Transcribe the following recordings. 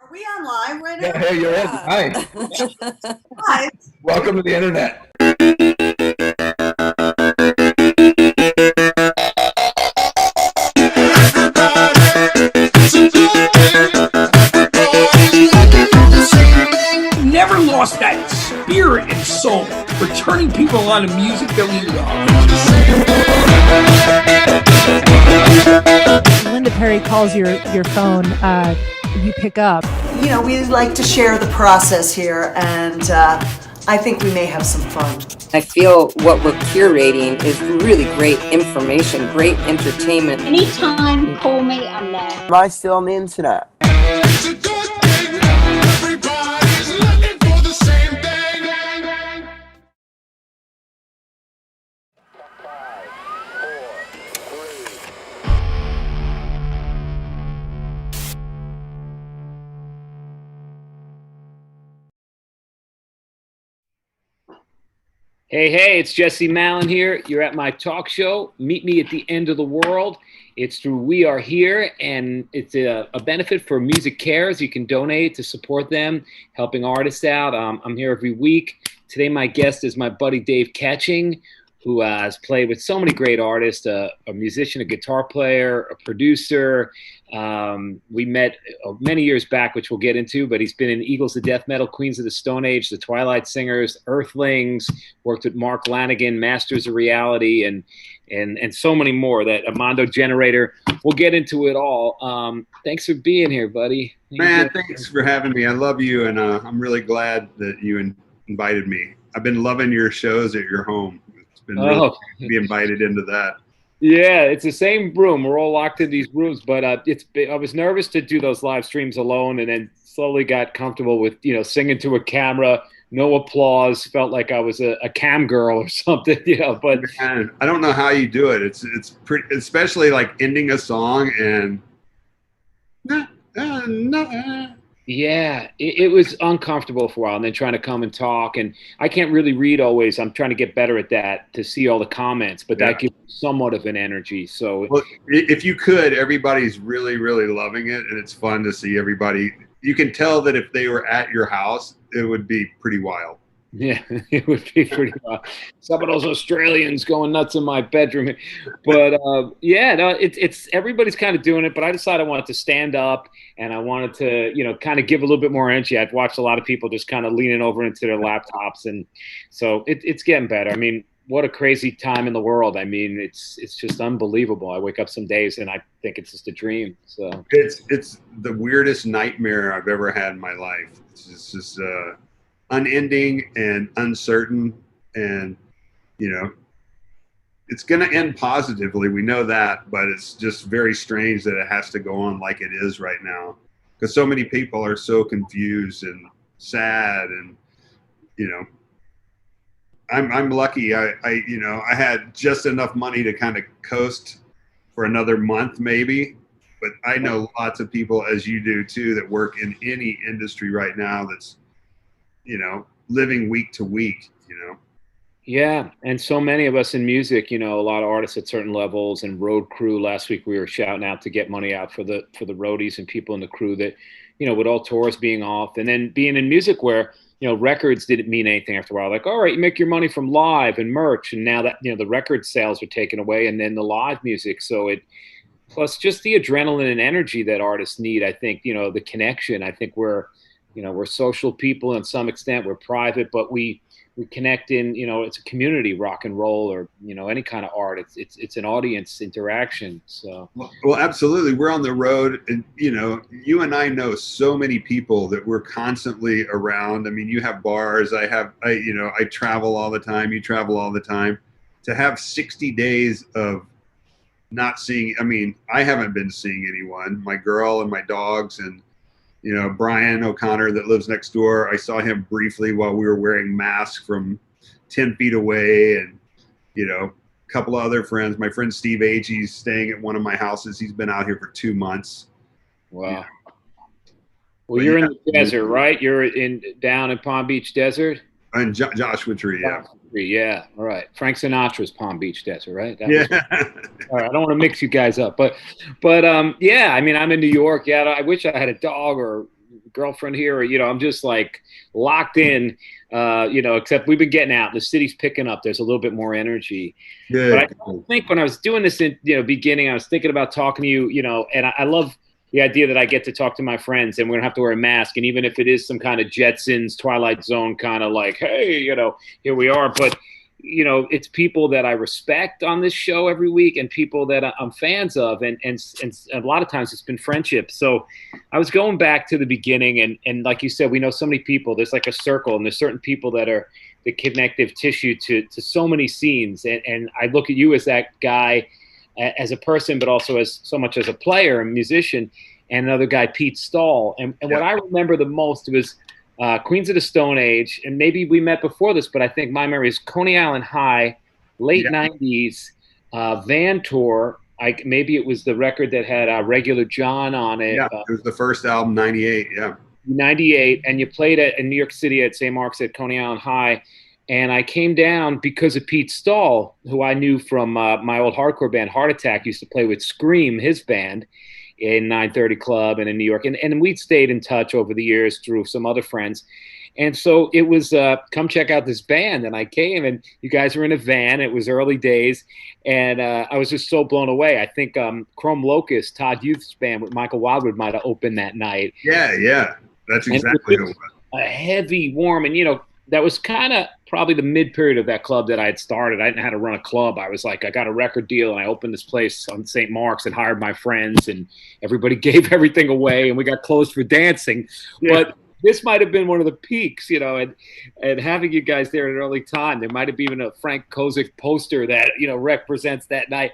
Are we on live right now? Yeah, hey, you're in. Hi. Hi. Welcome to the internet. Never lost that spirit and soul for turning people on to music that we love. Linda Perry calls your phone, you pick up. You know, we like to share the process here, and I think we may have some fun. I feel what we're curating is really great information, great entertainment. Anytime, call me, I'm there. Am I still on the internet? Hey, it's Jesse Malin here. You're at my talk show. Meet me at the end of the world. It's through We Are Here, and it's a benefit for Music Cares. You can donate to support them, helping artists out. I'm here every week. Today my guest is my buddy Dave Ketching, who has played with so many great artists, a musician, a guitar player, a producer. We met many years back, which we'll get into, but he's been in Eagles of Death Metal, Queens of the Stoneage, the Twilight Singers, Earthlings, worked with Mark Lanigan, Masters of Reality, and so many more, that Armando Generator. We'll get into it all. Thanks for being here, buddy. Man, thanks for having me. I love you, and I'm really glad that you invited me. I've been loving your shows at your home. It's been really cool to be invited into that. Yeah, it's the same room. We're all locked in these rooms, but I was nervous to do those live streams alone, and then slowly got comfortable with, singing to a camera, no applause. Felt like I was a cam girl or something, But Man, I don't know how you do it. It's pretty, especially like ending a song and. Yeah, it was uncomfortable for a while, and then trying to come and talk, and I can't really read always. I'm trying to get better at that, to see all the comments, but that gives somewhat of an energy. So, well, if you could, everybody's really, really loving it, and it's fun to see everybody. You can tell that if they were at your house, it would be pretty wild. Yeah, it would be pretty wild. Some of those Australians going nuts in my bedroom, but it's everybody's kind of doing it. But I decided I wanted to stand up, and I wanted to, kind of give a little bit more energy. I've watched a lot of people just kind of leaning over into their laptops, and so it's getting better. I mean, what a crazy time in the world. I mean, it's just unbelievable. I wake up some days and I think it's just a dream. So it's the weirdest nightmare I've ever had in my life. It's just unending and uncertain, and it's going to end positively. We know that, but it's just very strange that it has to go on like it is right now, because so many people are so confused and sad, and I'm lucky. I had just enough money to kind of coast for another month maybe, but I know lots of people, as you do too, that work in any industry right now that's living week to week, Yeah, and so many of us in music, a lot of artists at certain levels, and road crew. Last week we were shouting out to get money out for the roadies and people in the crew that, with all tours being off, and then being in music where, records didn't mean anything after a while. Like, all right, you make your money from live and merch, and now that, the record sales are taken away, and then the live music. So plus just the adrenaline and energy that artists need. I think, the connection. I think we're social people in some extent. We're private, but we connect in, it's a community, rock and roll, or, any kind of art. It's an audience interaction. So. Well, absolutely. We're on the road, and, you and I know so many people that we're constantly around. I mean, you have bars, I travel all the time. You travel all the time. To have 60 days of not seeing, I mean, I haven't been seeing anyone, my girl and my dogs, and You know, Brian O'Connor that lives next door. I saw him briefly while we were wearing masks from 10 feet away. And, you know, a couple of other friends. My friend Steve Agee's staying at one of my houses. He's been out here for 2 months. Wow. Yeah. Well, But you're yeah. in the desert, right? You're down in Palm Beach Desert? And Joshua Tree, yeah. Yeah, all right. Frank Sinatra's Palm Beach Desert, right? That Yeah. all right, I don't want to mix you guys up, but yeah. I mean, I'm in New York. Yeah, I wish I had a dog or girlfriend here, or I'm just like locked in. Except we've been getting out. The city's picking up. There's a little bit more energy. Good. But I think when I was doing this in beginning, I was thinking about talking to you. And I love the idea that I get to talk to my friends, and we don't have to wear a mask. And even if it is some kind of Jetsons, Twilight Zone kind of like, hey, here we are. But, it's people that I respect on this show every week, and people that I'm fans of. And a lot of times it's been friendship. So I was going back to the beginning, and like you said, we know so many people. There's like a circle, and there's certain people that are the connective tissue to so many scenes. And I look at you as that guy, as a person, but also as so much as a player and musician, and another guy, Pete Stahl. And what I remember the most was Queens of the Stone Age, and maybe we met before this, but I think my memory is Coney Island High, late 90s, van tour. Maybe it was the record that had Regular John on it. Yeah, it was the first album, 98, yeah. 98, and you played in New York City at St. Mark's at Coney Island High. And I came down because of Pete Stahl, who I knew from my old hardcore band, Heart Attack. Used to play with Scream, his band, in 930 Club and in New York. And we'd stayed in touch over the years through some other friends. And so it was, come check out this band. And I came, and you guys were in a van. It was early days. And I was just so blown away. I think Chrome Locust, Todd Youth's band with Michael Wildwood, might have opened that night. Yeah. That's exactly who it was. A heavy, warm, and that was kind of probably the mid period of that club that I had started. I didn't know how to run a club. I was like, I got a record deal, and I opened this place on St. Mark's and hired my friends, and everybody gave everything away, and we got closed for dancing. Yeah. But this might have been one of the peaks, and having you guys there at an early time. There might have been even a Frank Kozik poster that, represents that night.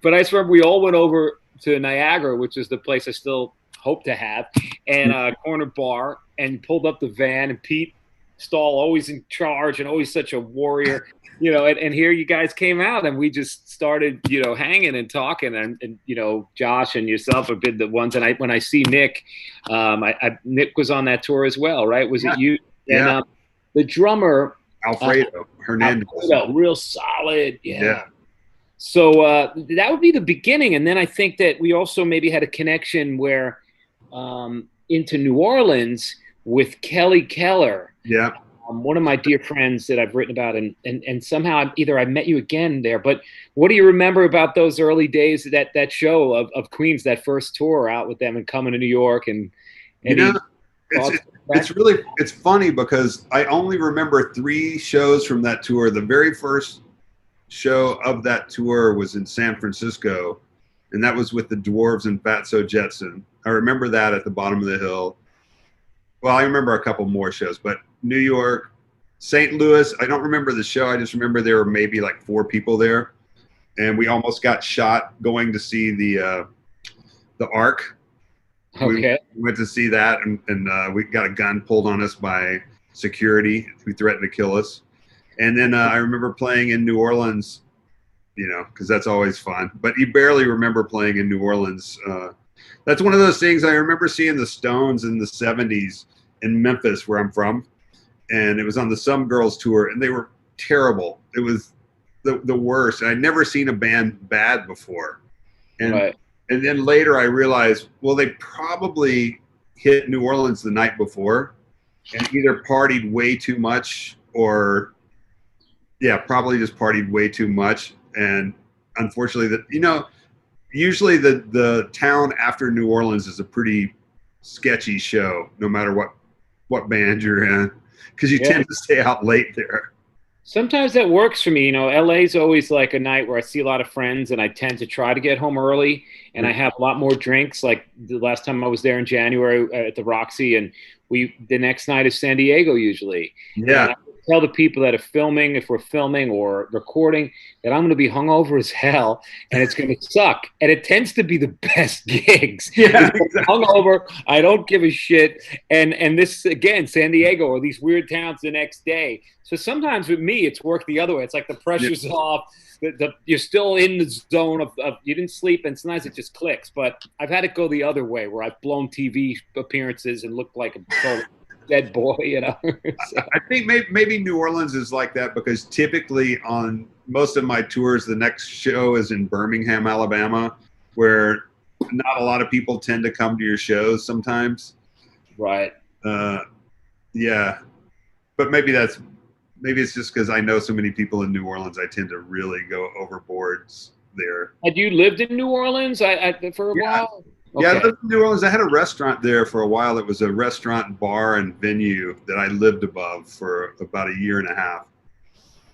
But I just remember we all went over to Niagara, which is the place I still hope to have, and a corner bar, and pulled up the van, and Pete Stahl, always in charge and always such a warrior, and here you guys came out, and we just started, hanging and talking, and Josh and yourself have been the ones. And when I see Nick, Nick was on that tour as well, right? Was it you? Yeah. And the drummer, Alfredo Hernandez. real solid. Yeah. So that would be the beginning. And then I think that we also maybe had a connection where into New Orleans with Kelly Keller. Yeah. One of my dear friends that I've written about, and somehow either I met you again there, but what do you remember about those early days, that show of Queens, that first tour out with them and coming to New York? And it's funny because I only remember 3 shows from that tour. The very first show of that tour was in San Francisco, and that was with the Dwarves and Fatso Jetson. I remember that at the bottom of the hill. Well, I remember a couple more shows, but New York, St. Louis, I don't remember the show. I just remember there were maybe like 4 people there, and we almost got shot going to see the Ark. Okay. We went to see that, and we got a gun pulled on us by security who threatened to kill us. And then I remember playing in New Orleans, because that's always fun. But you barely remember playing in New Orleans. That's one of those things. I remember seeing the Stones in the 70s in Memphis, where I'm from. And it was on the Some Girls tour, and they were terrible. It was the worst. And I'd never seen a band bad before. And then later I realized, well, they probably hit New Orleans the night before and either partied way too much or, probably just partied way too much. And unfortunately, usually the town after New Orleans is a pretty sketchy show, no matter what band you're in, because you tend to stay out late there. Sometimes that works for me. LA's always like a night where I see a lot of friends, and I tend to try to get home early, and I have a lot more drinks. Like the last time I was there in January at the Roxy, and the next night is San Diego usually. Yeah. tell the people that are filming, if we're filming or recording, that I'm going to be hungover as hell and it's going to suck. And it tends to be the best gigs. Yeah, It's hungover, I don't give a shit. And this, again, San Diego or these weird towns the next day. So sometimes with me, it's worked the other way. It's like the pressure's off. You're still in the zone of you didn't sleep, and sometimes it just clicks. But I've had it go the other way, where I've blown TV appearances and looked like a total dead boy, you know. So. I think maybe New Orleans is like that because typically on most of my tours, the next show is in Birmingham, Alabama, where not a lot of people tend to come to your shows sometimes. Right. Yeah, but maybe it's just because I know so many people in New Orleans. I tend to really go overboard there. Had you lived in New Orleans for a while? Yeah, Okay. I lived in New Orleans. I had a restaurant there for a while. It was a restaurant, bar, and venue that I lived above for about a year and a half.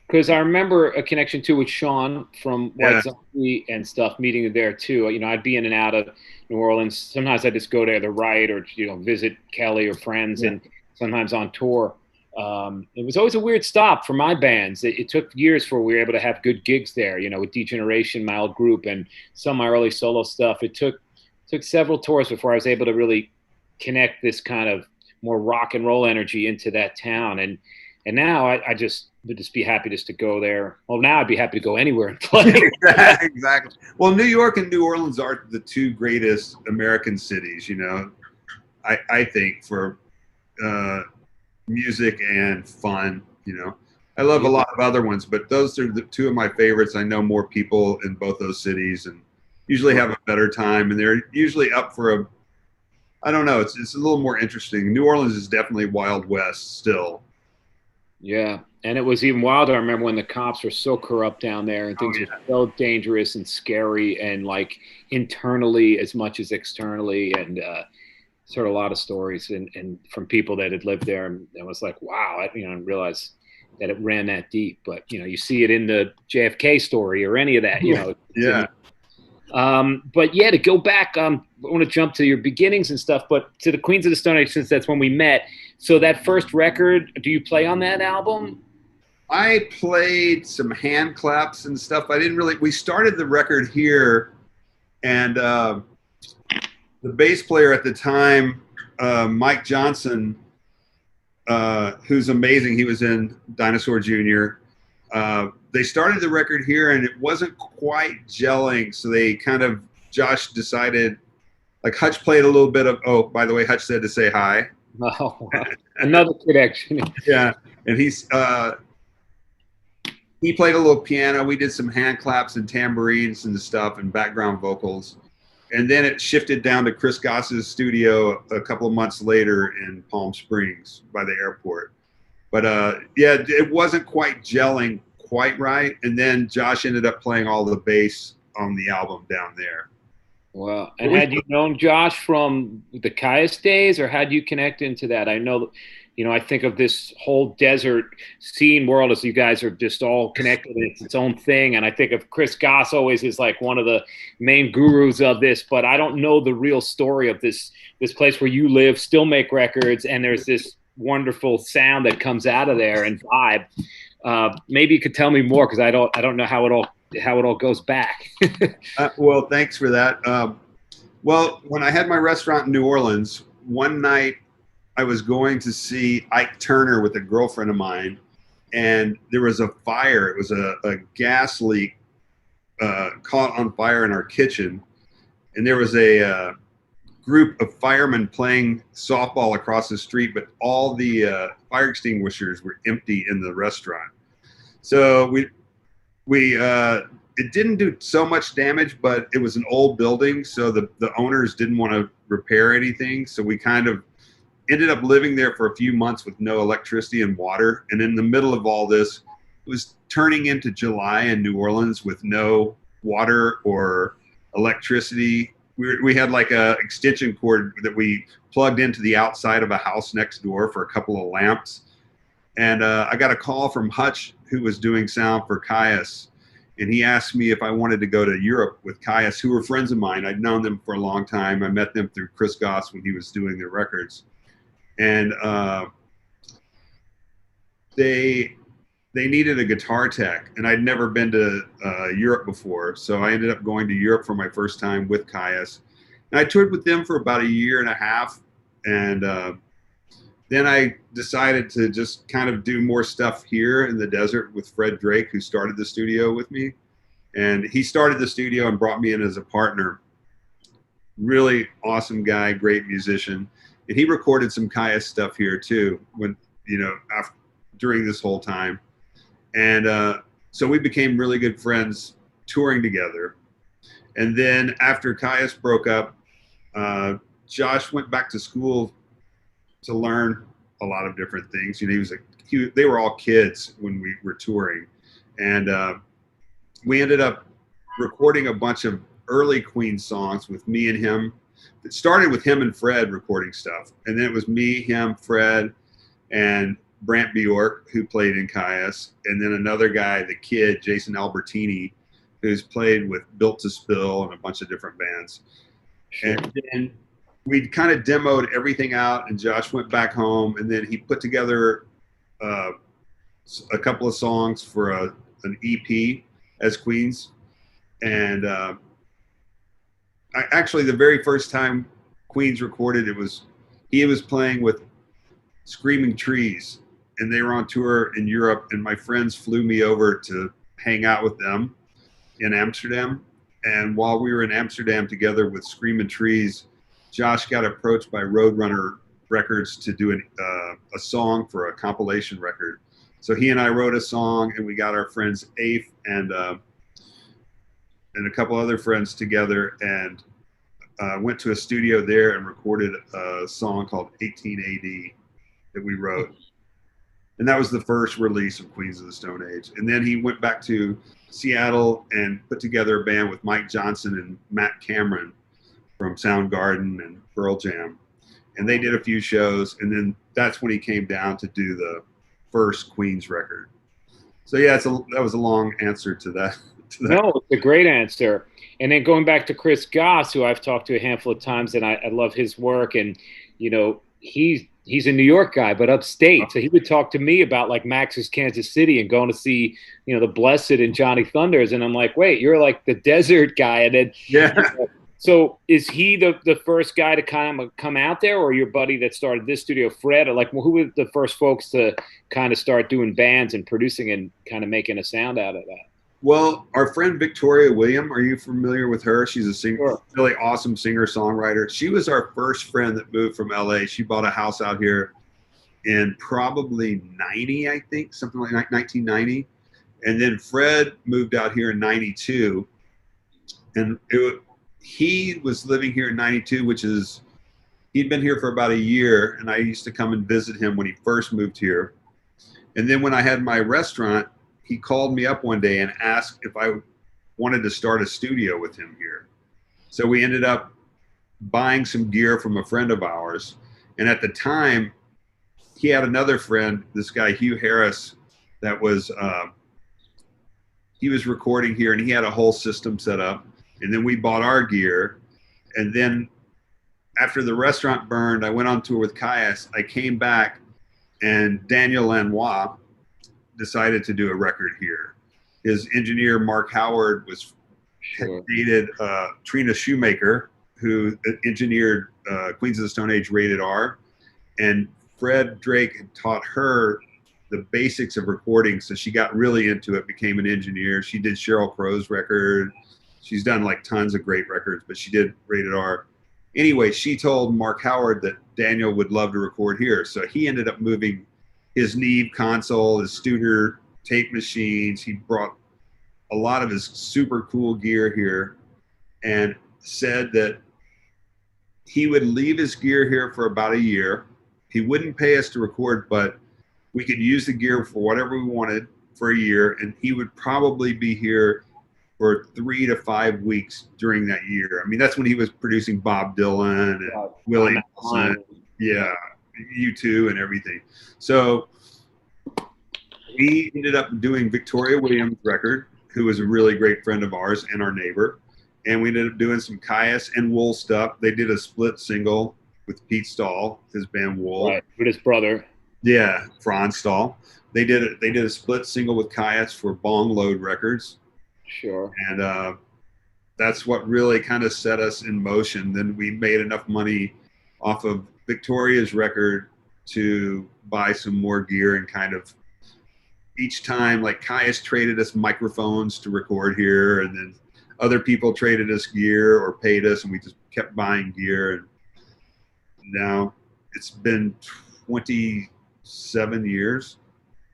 Because I remember a connection too with Sean from White Yeah. Zombie and stuff, meeting there too. You know, I'd be in and out of New Orleans. Sometimes I just go there to write or visit Kelly or friends, and sometimes on tour. It was always a weird stop for my bands. It took years before we were able to have good gigs there. You know, with Degeneration, my old group, and some of my early solo stuff. It took several tours before I was able to really connect this kind of more rock and roll energy into that town. And now I just would just be happy just to go there. Well, now I'd be happy to go anywhere and play. Exactly. Well, New York and New Orleans are the two greatest American cities, you know, I think for music and fun, you know. I love a lot of other ones, but those are the two of my favorites. I know more people in both those cities and usually have a better time, and they're usually up for I don't know, it's a little more interesting. New Orleans is definitely Wild West still. Yeah, and it was even wilder. I remember when the cops were so corrupt down there, and things were so dangerous and scary, and like internally as much as externally, and sort of a lot of stories and from people that had lived there, and it was like, wow, I didn't realize that it ran that deep. But you see it in the JFK story or any of that, Yeah. But yeah, to go back, I want to jump to your beginnings and stuff, but to the Queens of the Stone Age, since that's when we met. So that first record, do you play on that album? I played some hand claps and stuff. We started the record here, and the bass player at the time, Mike Johnson, who's amazing. He was in Dinosaur Jr. They started the record here, and it wasn't quite gelling. So Josh decided, like Hutch played a little bit of, oh, by the way, Hutch said to say hi. Oh, wow. Another connection. Yeah. And he played a little piano. We did some hand claps and tambourines and stuff and background vocals. And then it shifted down to Chris Goss's studio a couple of months later in Palm Springs by the airport. But it wasn't quite gelling quite right. And then Josh ended up playing all the bass on the album down there. Wow. And had you known Josh from the Caius days, or had you connect into that? I know, I think of this whole desert scene world as you guys are just all connected. It's its own thing. And I think of Chris Goss always as like one of the main gurus of this, but I don't know the real story of this place where you live, still make records, and there's this wonderful sound that comes out of there and vibe. Maybe you could tell me more, because I don't know how it all goes back. Well, thanks for that. Well, when I had my restaurant in New Orleans, one night I was going to see Ike Turner with a girlfriend of mine, and there was a fire. It was a gas leak caught on fire in our kitchen, and there was a group of firemen playing softball across the street, but all the fire extinguishers were empty in the restaurant. So it didn't do so much damage, but it was an old building, so the owners didn't want to repair anything. So we kind of ended up living there for a few months with no electricity and water. And in the middle of all this, it was turning into July in New Orleans with no water or electricity. We had like a extension cord that we plugged into the outside of a house next door for a couple of lamps. And I got a call from Hutch, who was doing sound for Caius. And he asked me if I wanted to go to Europe with Caius, who were friends of mine. I'd known them for a long time. I met them through Chris Goss when he was doing their records. And they needed a guitar tech, and I'd never been to Europe before, so I ended up going to Europe for my first time with Caius, and I toured with them for about a year and a half, and then I decided to just kind of do more stuff here in the desert with Fred Drake, who started the studio with me, and he started the studio and brought me in as a partner. Really awesome guy, great musician, and he recorded some Caius stuff here too. When during this whole time. And so we became really good friends touring together. And then after Caius broke up, Josh went back to school to learn a lot of different things. They were all kids when we were touring. And we ended up recording a bunch of early Queen songs with me and him. It started with him and Fred recording stuff. And then it was me, him, Fred, and Brant Bjork, who played in Caius, and then another guy, the kid, Jason Albertini, who's played with Built to Spill and a bunch of different bands. Sure. And then we kind of demoed everything out, and Josh went back home, and then he put together a couple of songs for an EP as Queens. And actually, the very first time Queens recorded, he was playing with Screaming Trees, and they were on tour in Europe, and my friends flew me over to hang out with them in Amsterdam. And while we were in Amsterdam together with Screaming Trees, Josh got approached by Roadrunner Records to do a song for a compilation record. So he and I wrote a song, and we got our friends Afe and a couple other friends together, and went to a studio there and recorded a song called 18 AD that we wrote. And that was the first release of Queens of the Stone Age. And then he went back to Seattle and put together a band with Mike Johnson and Matt Cameron from Soundgarden and Pearl Jam. And they did a few shows, and then that's when he came down to do the first Queens record. So yeah, that was a long answer to that. No, it's a great answer. And then going back to Chris Goss, who I've talked to a handful of times, and I love his work. And, he's a New York guy, but upstate. So he would talk to me about like Max's Kansas City and going to see, the Blessed and Johnny Thunders. And I'm like, wait, you're like the desert guy. And then, yeah. So is he the first guy to kind of come out there, or your buddy that started this studio, Fred? Or who were the first folks to kind of start doing bands and producing and kind of making a sound out of that? Well, our friend Victoria William, are you familiar with her? She's a singer, Sure. Really awesome singer-songwriter. She was our first friend that moved from LA. She bought a house out here in probably 90, I think, something like 1990. And then Fred moved out here in 92. And he was living here in 92, he'd been here for about a year, and I used to come and visit him when he first moved here. And then when I had my restaurant, he called me up one day and asked if I wanted to start a studio with him here. So we ended up buying some gear from a friend of ours. And at the time, he had another friend, this guy, Hugh Harris, that was, he was recording here, and he had a whole system set up. And then we bought our gear. And then after the restaurant burned, I went on tour with Caius. I came back, and Daniel Lanois decided to do a record here. His engineer, Mark Howard, had dated Trina Shoemaker, who engineered Queens of the Stone Age Rated R. And Fred Drake had taught her the basics of recording, so she got really into it, became an engineer. She did Sheryl Crow's record. She's done tons of great records, but she did Rated R. Anyway, she told Mark Howard that Daniel would love to record here. So he ended up moving his Neve console, his Studer tape machines. He brought a lot of his super cool gear here, and said that he would leave his gear here for about a year. He wouldn't pay us to record, but we could use the gear for whatever we wanted for a year, and he would probably be here for 3 to 5 weeks during that year. I mean, that's when he was producing Bob Dylan and Willie Nelson, U2 and everything. So we ended up doing Victoria Williams' record, who was a really great friend of ours and our neighbor. And we ended up doing some Caius and Wool stuff. They did a split single with Pete Stahl, his band Wool. Right, with his brother. Yeah, Fronstall. They did a split single with Caius for Bong Load Records, Sure. and that's what really kind of set us in motion. Then we made enough money off of Victoria's record to buy some more gear, and kind of each time, like Caius traded us microphones to record here, and then other people traded us gear or paid us, and we just kept buying gear. And now it's been 27 years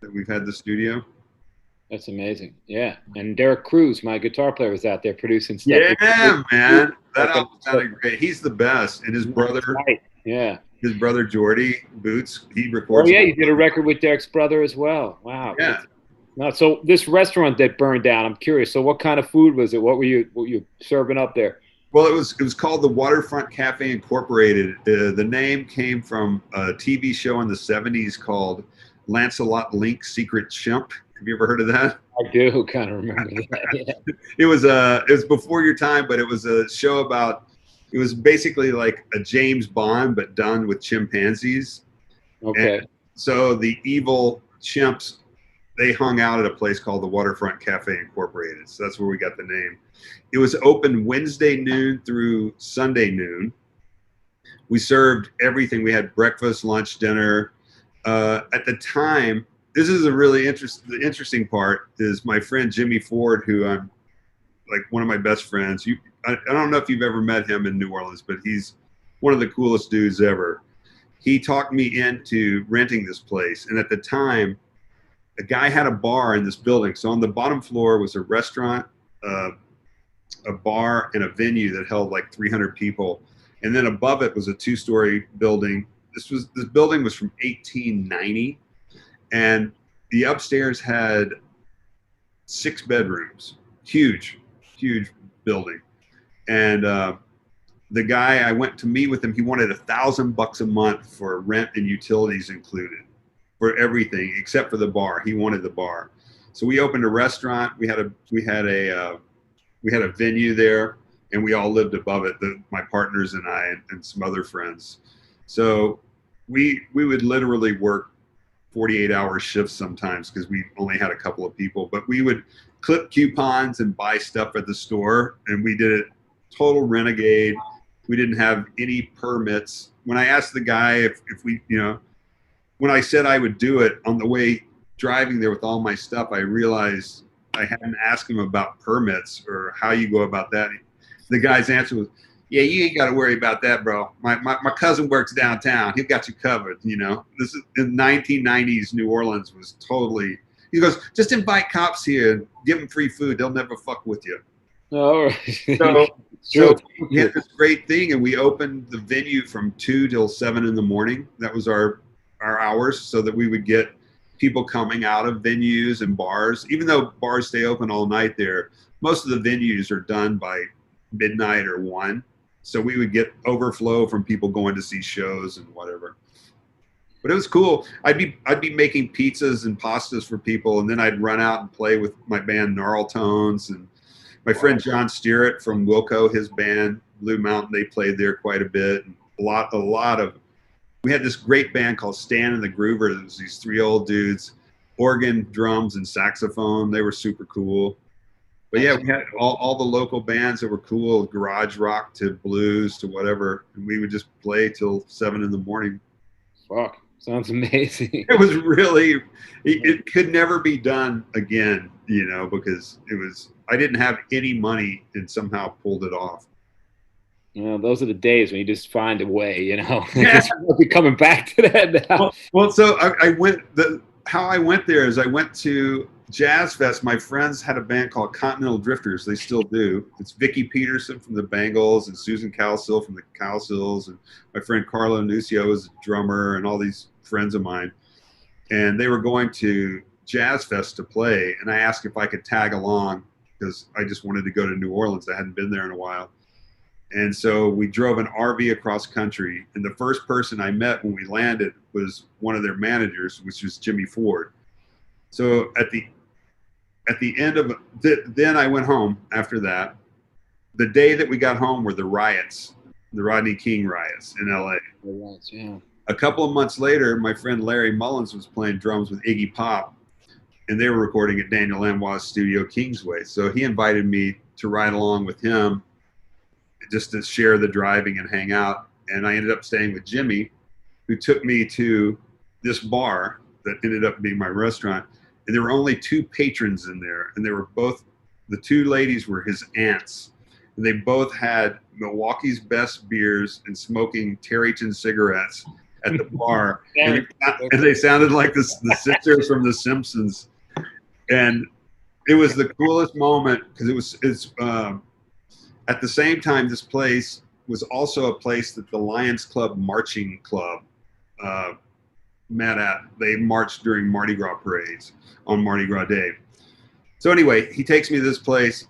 that we've had the studio. That's amazing. Yeah. And Derek Cruz, my guitar player, was out there producing stuff. Yeah, man, that album sounded great. He's the best, and his brother, Right. Yeah. his brother Jordy Boots, he Oh records. yeah, you did a record with Derek's brother as well. Wow. Yeah. No, so this restaurant that burned down, I'm curious. So what kind of food was it? What were you serving up there? Well, it was called the Waterfront Cafe Incorporated. The name came from a TV show in the 70s called Lancelot Link's Secret Chimp. Have you ever heard of that? I do kind of remember that. Yeah. It was before your time, but it was a show about. It was basically like a James Bond, but done with chimpanzees. Okay. And so the evil chimps, they hung out at a place called the Waterfront Cafe Incorporated. So that's where we got the name. It was open Wednesday noon through Sunday noon. We served everything. We had breakfast, lunch, dinner. At the time, this is a really the interesting part is my friend Jimmy Ford, who I'm like one of my best friends. I don't know if you've ever met him in New Orleans, but he's one of the coolest dudes ever. He talked me into renting this place. And at the time, a guy had a bar in this building. So on the bottom floor was a restaurant, a bar, and a venue that held like 300 people. And then above it was a 2-story building. This building was from 1890, and the upstairs had 6 bedrooms. Huge building. And the guy, I went to meet with him. He wanted $1,000 a month for rent and utilities included, for everything except for the bar. He wanted the bar. So we opened a restaurant. We had a venue there, and we all lived above it. My partners and I and some other friends. So we would literally work 48-hour shifts sometimes because we only had a couple of people. But we would clip coupons and buy stuff at the store, and we did it total renegade. We didn't have any permits. When I asked the guy if we, when I said I would do it, on the way driving there with all my stuff, I realized I hadn't asked him about permits or how you go about that. The guy's answer was, "Yeah, you ain't got to worry about that, bro. My cousin works downtown. He got you covered." This is in 1990s. New Orleans was totally. He goes, "Just invite cops here and give them free food. They'll never fuck with you." All right. So we had this great thing, and we opened the venue from 2 till 7 in the morning. That was our hours, so that we would get people coming out of venues and bars. Even though bars stay open all night there, most of the venues are done by midnight or 1. So we would get overflow from people going to see shows and whatever. But it was cool. I'd be making pizzas and pastas for people, and then I'd run out and play with my band Gnarl Tones, and my friend John Steerett from Wilco, his band Blue Mountain. They played there quite a bit. And a lot of. We had this great band called Stan and the Groovers. It was these 3 old dudes, organ, drums, and saxophone. They were super cool. But yeah, we had all the local bands that were cool, garage rock to blues to whatever, and we would just play till 7 in the morning. Fuck, sounds amazing. It was really, it could never be done again, because I didn't have any money and somehow pulled it off. Those are the days when you just find a way, Yeah. Just won't be coming back to that now. Well, so how I went there is I went to Jazz Fest. My friends had a band called Continental Drifters. They still do. It's Vicky Peterson from the Bangles and Susan Cowsill from the Cowsills, and my friend Carlo Nuccio is a drummer, and all these friends of mine. And they were going to Jazz Fest to play, and I asked if I could tag along because I just wanted to go to New Orleans. I hadn't been there in a while. And so we drove an RV across country, and the first person I met when we landed was one of their managers, which was Jimmy Ford. So at the end of then I went home after that. The day that we got home were the riots, the Rodney King riots in LA. Yeah. A couple of months later, my friend Larry Mullins was playing drums with Iggy Pop, and they were recording at Daniel Lanois' studio, Kingsway. So he invited me to ride along with him just to share the driving and hang out. And I ended up staying with Jimmy, who took me to this bar that ended up being my restaurant. And there were only 2 patrons in there. And they were both, the 2 ladies were his aunts. And they both had Milwaukee's best beers and smoking Tareyton cigarettes at the bar. And they sounded like the sisters from The Simpsons. And it was the coolest moment because it's at the same time, this place was also a place that the Lions Club Marching Club met at. They marched during Mardi Gras parades on Mardi Gras Day. So anyway, he takes me to this place.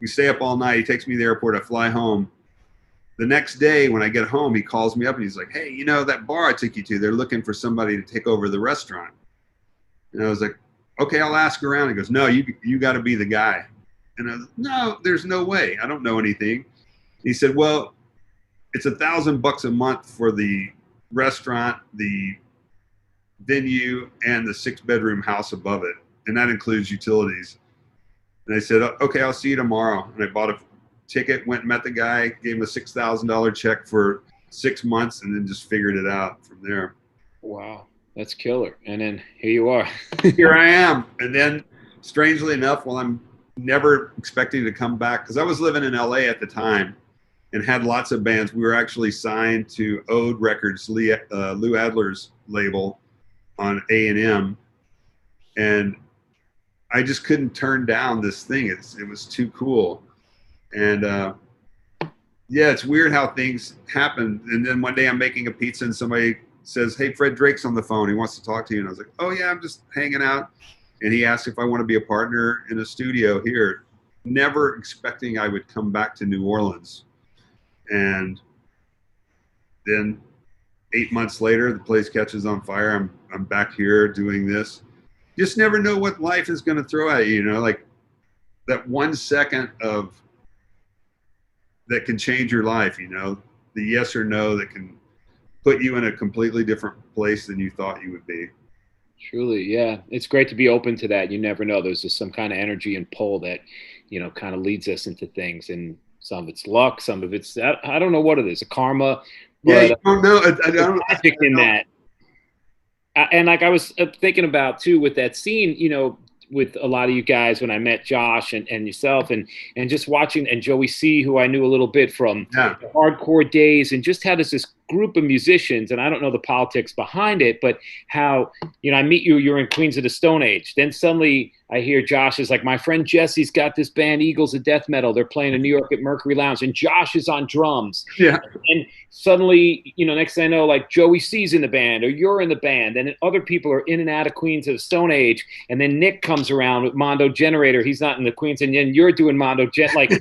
We stay up all night. He takes me to the airport. I fly home. The next day when I get home, he calls me up and he's like, hey, you know, that bar I took you to, they're looking for somebody to take over the restaurant. And I was like, okay, I'll ask around. He goes, no, you got to be the guy. And I was like, no, there's no way. I don't know anything. He said, well, it's $1,000 a month for the restaurant, the venue, and the 6-bedroom house above it. And that includes utilities. And I said, okay, I'll see you tomorrow. And I bought a ticket, went and met the guy, gave him a $6,000 check for 6 months, and then just figured it out from there. Wow, that's killer. And then here you are. Here I am. And then, strangely enough, while I'm never expecting to come back, because I was living in LA at the time and had lots of bands. We were actually signed to Ode Records, Lou Adler's label on A&M. And I just couldn't turn down this thing. It was too cool. And yeah, it's weird how things happen. And then one day I'm making a pizza and somebody says, hey, Fred Drake's on the phone. He wants to talk to you. And I was like, oh yeah, I'm just hanging out. And he asked if I want to be a partner in a studio here, never expecting I would come back to New Orleans. And then 8 months later, the place catches on fire. I'm back here doing this. Just never know what life is going to throw at you, you know, like that 1 second of that can change your life, you know, the yes or no that can put you in a completely different place than you thought you would be. Truly, yeah. It's great to be open to that. You never know. There's just some kind of energy and pull that, you know, kind of leads us into things. And some of it's luck, some of it's, I don't know what it is, a karma. But, yeah, you don't know. I don't magic in that. And like I was thinking about too with that scene, you know, with a lot of you guys when I met Josh and yourself and just watching, and Joey C, who I knew a little bit from the hardcore days, and just how there's this group of musicians, and I don't know the politics behind it, but how, you know, I meet you, you're in Queens of the Stone Age. Then suddenly I hear Josh is like, my friend Jesse's got this band, Eagles of Death Metal. They're playing in New York at Mercury Lounge, and Josh is on drums. Yeah. And suddenly, you know, next thing I know, like Joey C's in the band, or you're in the band, and then other people are in and out of Queens of the Stone Age. And then Nick comes around with Mondo Generator. He's not in the Queens, and then you're doing Mondo like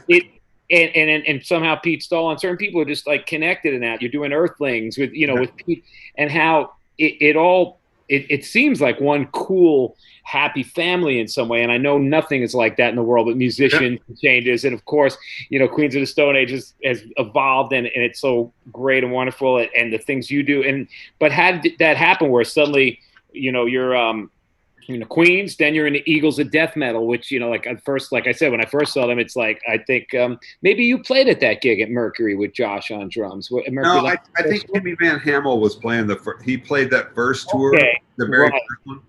it. And somehow Pete Stahl and certain people are just like connected in that. You're doing Earthlings with, you know, with Pete, and how it seems like one cool, happy family in some way. And I know nothing is like that in the world, but musician changes. And of course, you know, Queens of the Stone Age has evolved, and it's so great and wonderful, and the things you do. But had that happen where suddenly, you know, you're, you know, Queens, then you're in the Eagles of Death Metal, which, you know, like at first, like I said, when I first saw them, it's like, I think maybe you played at that gig at Mercury with Josh on drums. No, I think Jimmy Van Hammel was playing he played that first tour, the very first one.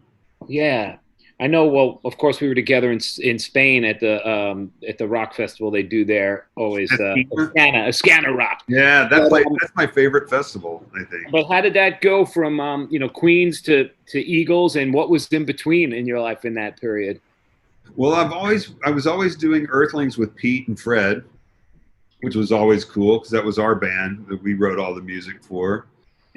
Yeah. I know. Well, of course, we were together in Spain at the rock festival they do there. Always Escana Rock. Yeah, that's my favorite festival, I think. But how did that go from you know, Queens to Eagles, and what was in between in your life in that period? Well, I was always doing Earthlings with Pete and Fred, which was always cool because that was our band that we wrote all the music for.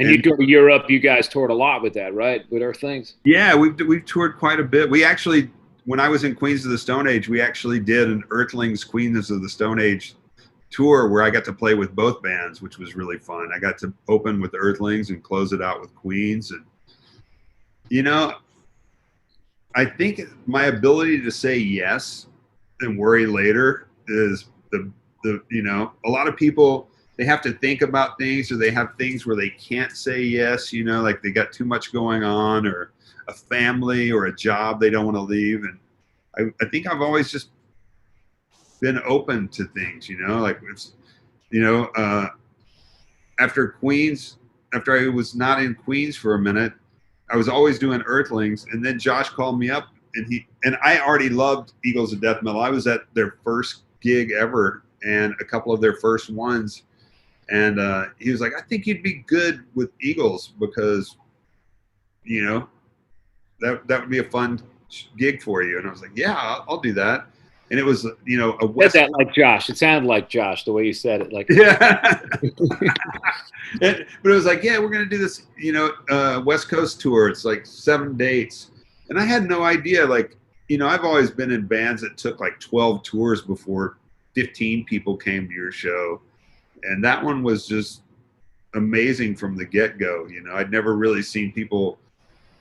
And you go to Europe. You guys toured a lot with that, right? With Earthlings. Yeah, we've toured quite a bit. We actually, when I was in Queens of the Stone Age, we actually did an Earthlings Queens of the Stone Age tour where I got to play with both bands, which was really fun. I got to open with Earthlings and close it out with Queens. And, you know, I think my ability to say yes and worry later is the you know, a lot of people they have to think about things, or they have things where they can't say yes, you know, like they got too much going on, or a family or a job they don't want to leave. And I think I've always just been open to things, you know, like it's, you know, after Queens, after I was not in Queens for a minute, I was always doing Earthlings, and then Josh called me up, and I already loved Eagles of Death Metal. I was at their first gig ever and a couple of their first ones, and he was like, I think you'd be good with Eagles because, you know, that would be a fun gig for you. And I was like, yeah, I'll do that. And it was, you know, a West. Said that like Josh. It sounded like Josh the way you said it. Like, yeah. But it was like, yeah, we're gonna do this, you know, West Coast tour. It's like 7 dates, and I had no idea. Like, you know, I've always been in bands that took like 12 tours before 15 people came to your show, and that one was just amazing from the get-go. You know, I'd never really seen people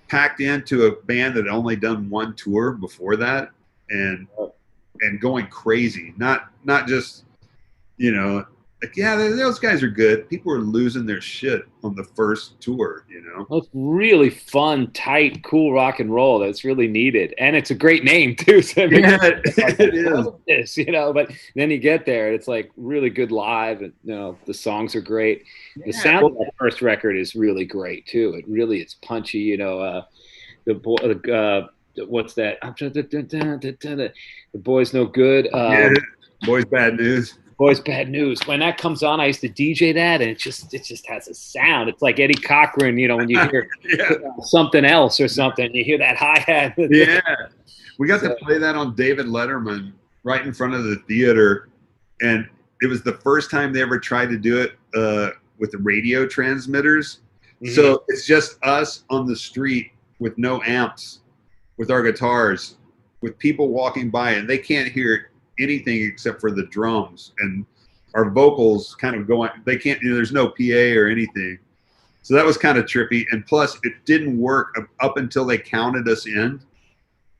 packed into a band that had only done one tour before that, and going crazy. Not just, you know, like, yeah, those guys are good. People are losing their shit on the first tour, you know. well, it's really fun, tight, cool rock and roll that's really needed, and it's a great name too. So Yeah, it is. This, you know, but then you get there, it's like really good live, and you know the songs are great. The sound of that first record is really great too. It really is punchy, you know. What's that? The Boys No Good. Yeah. Boys Bad News. Boys Bad News. When that comes on, I used to DJ that, and it just has a sound. It's like Eddie Cochran, you know, when you hear something else or something, you hear that hi-hat. Yeah. We got to play that on David Letterman right in front of the theater, and it was the first time they ever tried to do it with the radio transmitters. Mm-hmm. So it's just us on the street with no amps, with our guitars, with people walking by, and they can't hear anything except for the drums, and our vocals kind of going, they can't, you know, there's no PA or anything. So that was kind of trippy. And plus it didn't work up until they counted us in,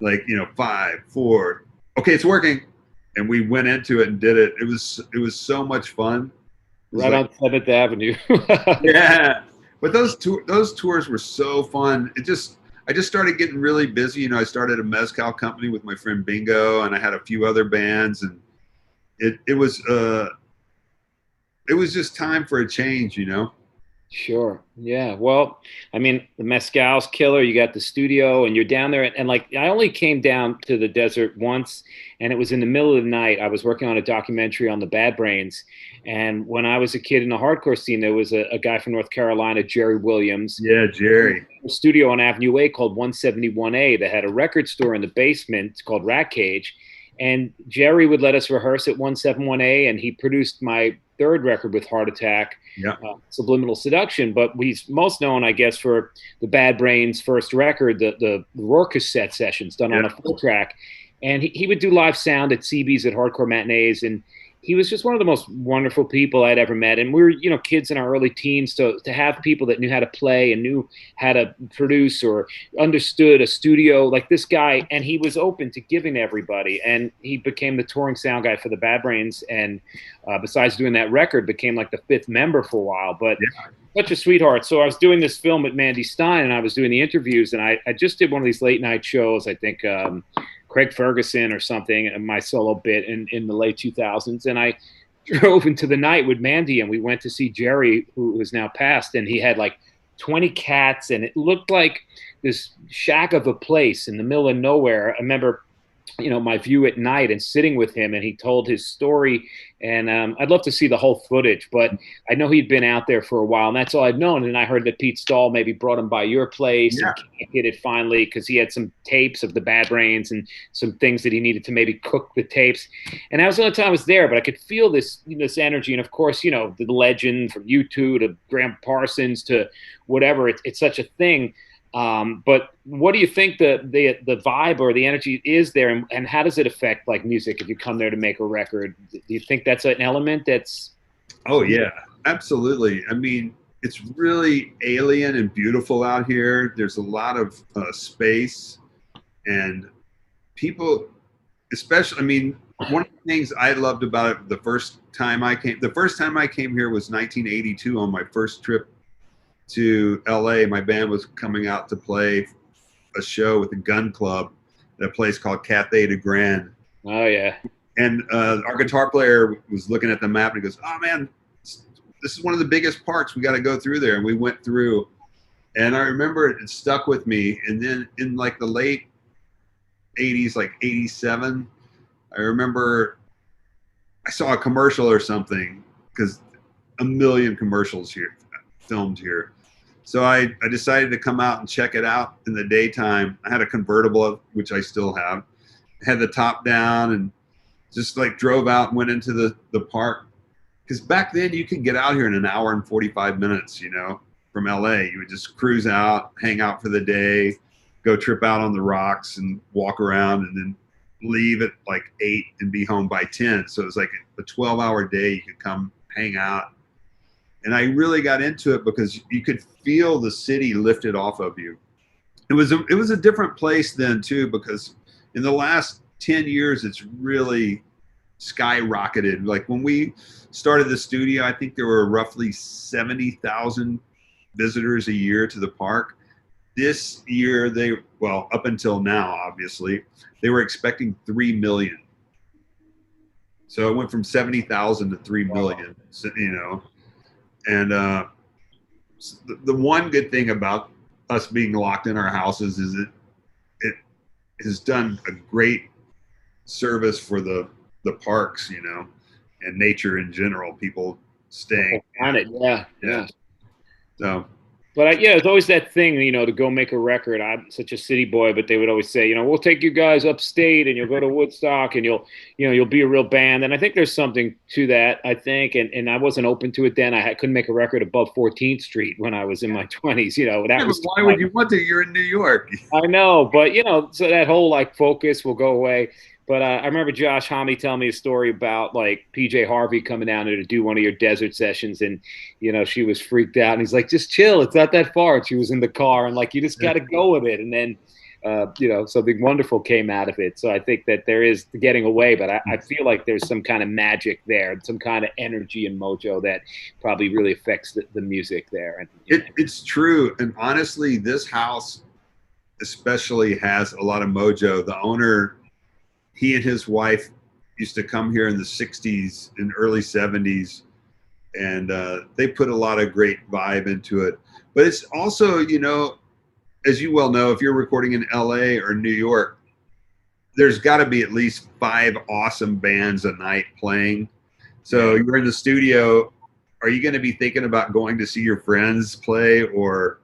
like, you know, 5, 4, okay, it's working. And we went into it and did it. It was so much fun. Right on 7th Avenue. Yeah. But those tours were so fun. I just started getting really busy. You know, I started a mezcal company with my friend Bingo, and I had a few other bands, and it was just time for a change, you know? Sure. Yeah. Well, I mean, the mezcal's killer. You got the studio, and you're down there. And like, I only came down to the desert once, and it was in the middle of the night. I was working on a documentary on the Bad Brains. And when I was a kid in the hardcore scene, there was a guy from North Carolina, Jerry Williams. Yeah, Jerry. A studio on Avenue A called 171A that had a record store in the basement called Rat Cage. And Jerry would let us rehearse at 171A, and he produced my third record with Heart Attack, Subliminal Seduction. But he's most known, I guess, for the Bad Brains' first record, the Roar cassette sessions done on a 4-track. And he would do live sound at CB's at Hardcore Matinees, and he was just one of the most wonderful people I'd ever met. And we were, you know, kids in our early teens, to have people that knew how to play and knew how to produce or understood a studio like this guy. And he was open to giving to everybody. And he became the touring sound guy for the Bad Brains. And besides doing that record, became like the 5th member for a while. But such a sweetheart. So I was doing this film at Mandy Stein, and I was doing the interviews. And I just did one of these late night shows, I think, Craig Ferguson or something, my solo bit in the late 2000s. And I drove into the night with Mandy, and we went to see Jerry, who is now passed, and he had like 20 cats, and it looked like this shack of a place in the middle of nowhere. I remember, you know, my view at night and sitting with him, and he told his story. And I'd love to see the whole footage, but I know he'd been out there for a while, and that's all I'd known. And I heard that Pete Stahl maybe brought him by your place and did it finally, because he had some tapes of the Bad Brains and some things that he needed to maybe cook the tapes. And that was the only time I was there, but I could feel this, you know, this energy. And of course, you know, the legend from U2 to Graham Parsons to whatever, it's such a thing. But what do you think the vibe or the energy is there, and how does it affect like music if you come there to make a record? Do you think that's an element that's... Oh yeah, absolutely. I mean, it's really alien and beautiful out here. There's a lot of space, and people especially, I mean, one of the things I loved about it the first time I came here was 1982 on my first trip to LA. My band was coming out to play a show with the Gun Club at a place called Cathay de Grand. Oh yeah. And our guitar player was looking at the map and he goes, "Oh man, this is one of the biggest parks. We got to go through there." And we went through, and I remember it stuck with me. And then in like the late 80s, like 87, I remember I saw a commercial or something, because a million commercials here filmed here. So I decided to come out and check it out in the daytime. I had a convertible, which I still have. I had the top down and just like drove out and went into the park. Because back then you could get out here in an hour and 45 minutes, you know, from LA. You would just cruise out, hang out for the day, go trip out on the rocks and walk around, and then leave at like 8 and be home by 10. So it was like a 12-hour day. You could come hang out. And I really got into it because you could feel the city lifted off of you. It was a different place then too, because in the last 10 years, it's really skyrocketed. Like when we started the studio, I think there were roughly 70,000 visitors a year to the park. This year, up until now, obviously, they were expecting 3 million. So it went from 70,000 to 3 million, you know. And the one good thing about us being locked in our houses is it has done a great service for the parks, you know, and nature in general. People staying on it, yeah. So, but it's always that thing, you know, to go make a record. I'm such a city boy, but they would always say, you know, we'll take you guys upstate and you'll go to Woodstock and you'll be a real band. And I think there's something to that, I think. And I wasn't open to it then. I couldn't make a record above 14th Street when I was in my 20s. You know, that was why would you want to? You're in New York. I know, but you know, so that whole like focus will go away. But I remember Josh Homme telling me a story about like PJ Harvey coming down there to do one of your desert sessions, and you know she was freaked out, and he's like, "Just chill, it's not that far." And she was in the car, and like you just got to go with it, and then you know something wonderful came out of it. So I think that there is the getting away, but I feel like there's some kind of magic there, some kind of energy and mojo that probably really affects the music there. And it's true, and honestly, this house especially has a lot of mojo. The owner, he and his wife used to come here in the 60s and early 70s, and they put a lot of great vibe into it. But it's also, you know, as you well know, if you're recording in LA or New York, there's got to be at least 5 awesome bands a night playing. So you're in the studio, are you going to be thinking about going to see your friends play? Or,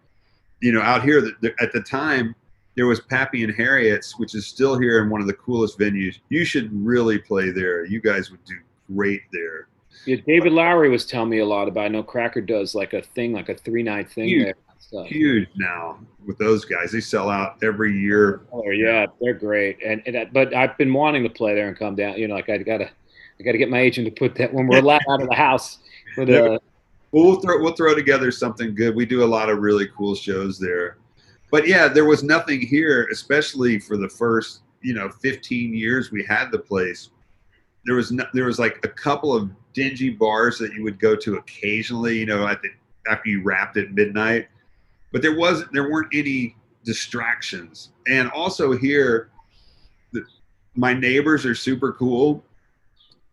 you know, out here at the time, there was Pappy and Harriet's, which is still here and one of the coolest venues. You should really play there. You guys would do great there. Yeah, David Lowery was telling me a lot about. I know Cracker does like a thing, like a 3-night thing Huge, there. So. Huge now with those guys. They sell out every year. Oh yeah, they're great. But I've been wanting to play there and come down. You know, like I gotta get my agent to put that when we're allowed out of the house for the. Well, we'll throw together something good. We do a lot of really cool shows there. But yeah, there was nothing here, especially for the first, 15 years we had the place. There was like a couple of dingy bars that you would go to occasionally, after you wrapped at midnight. But there weren't any distractions. And also here, my neighbors are super cool,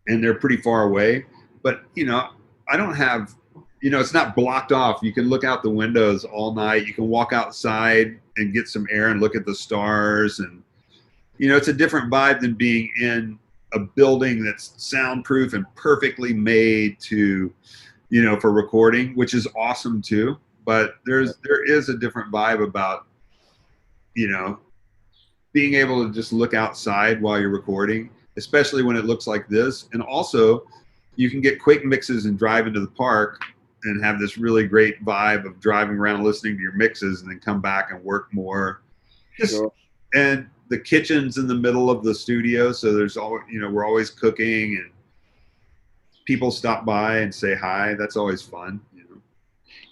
and they're pretty far away. But I don't have. It's not blocked off. You can look out the windows all night. You can walk outside and get some air and look at the stars. And, it's a different vibe than being in a building that's soundproof and perfectly made to, for recording, which is awesome too. But there is a different vibe about, being able to just look outside while you're recording, especially when it looks like this. And also you can get quick mixes and drive into the park and have this really great vibe of driving around listening to your mixes and then come back and work more. Sure. And the kitchen's in the middle of the studio, so there's always, we're always cooking and people stop by and say hi. That's always fun.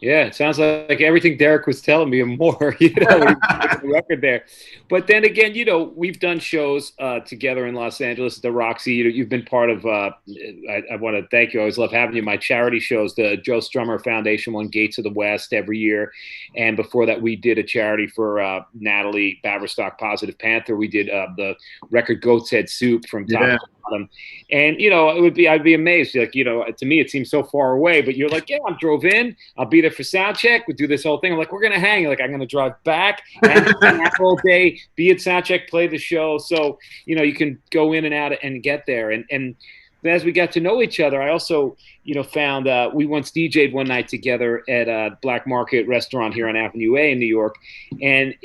Yeah, it sounds like everything Derek was telling me and more, when he was making the record there. But then again, we've done shows together in Los Angeles at the Roxy. You've been part of, I want to thank you. I always love having you. My charity shows, the Joe Strummer Foundation won Gates of the West every year. And before that, we did a charity for Natalie Baverstock, Positive Panther. We did the record Goat's Head Soup from top to bottom. And, I'd be amazed. Like, to me, it seems so far away, but you're like, yeah, I drove in, I'll be there for sound check. We do this whole thing. I'm like, we're going to hang. Like, I'm going to drive back and that whole day, be at sound check, play the show. So, you can go in and out and get there. And as we got to know each other, I also, found we once DJ'd one night together at a Black Market restaurant here on Avenue A in New York. And,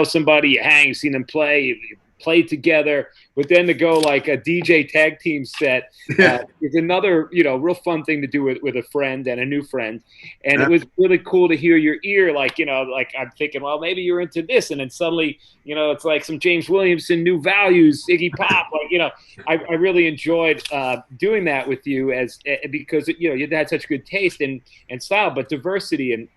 somebody, you hang, you've seen them play, you played together, but then to go like a DJ tag team set is another, real fun thing to do with a friend and a new friend. And it was really cool to hear your ear, like I'm thinking, well, maybe you're into this. And then suddenly, it's like some James Williamson, New Values, Iggy Pop. Like, I really enjoyed doing that with you because, you had such good taste and style, but diversity. And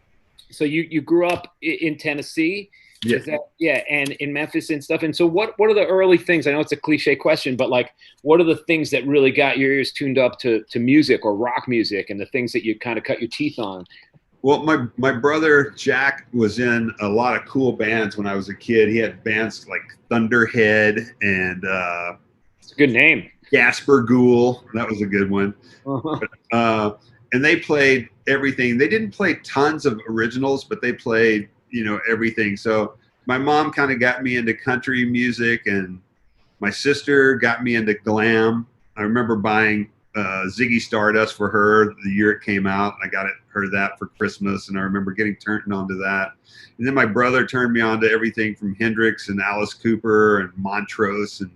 so you grew up in Tennessee. Yeah. And in Memphis and stuff. And so what are the early things? I know it's a cliche question, but like, what are the things that really got your ears tuned up to music or rock music and the things that you kind of cut your teeth on? Well, my brother Jack was in a lot of cool bands when I was a kid. He had bands like Thunderhead and it's a good name. Gasper Ghoul. That was a good one. And they played everything. They didn't play tons of originals, but they played everything. So my mom kind of got me into country music, and my sister got me into glam. I remember buying Ziggy Stardust for her the year it came out. I got her that for Christmas, and I remember getting turned on to that. And then my brother turned me on to everything from Hendrix and Alice Cooper and Montrose, and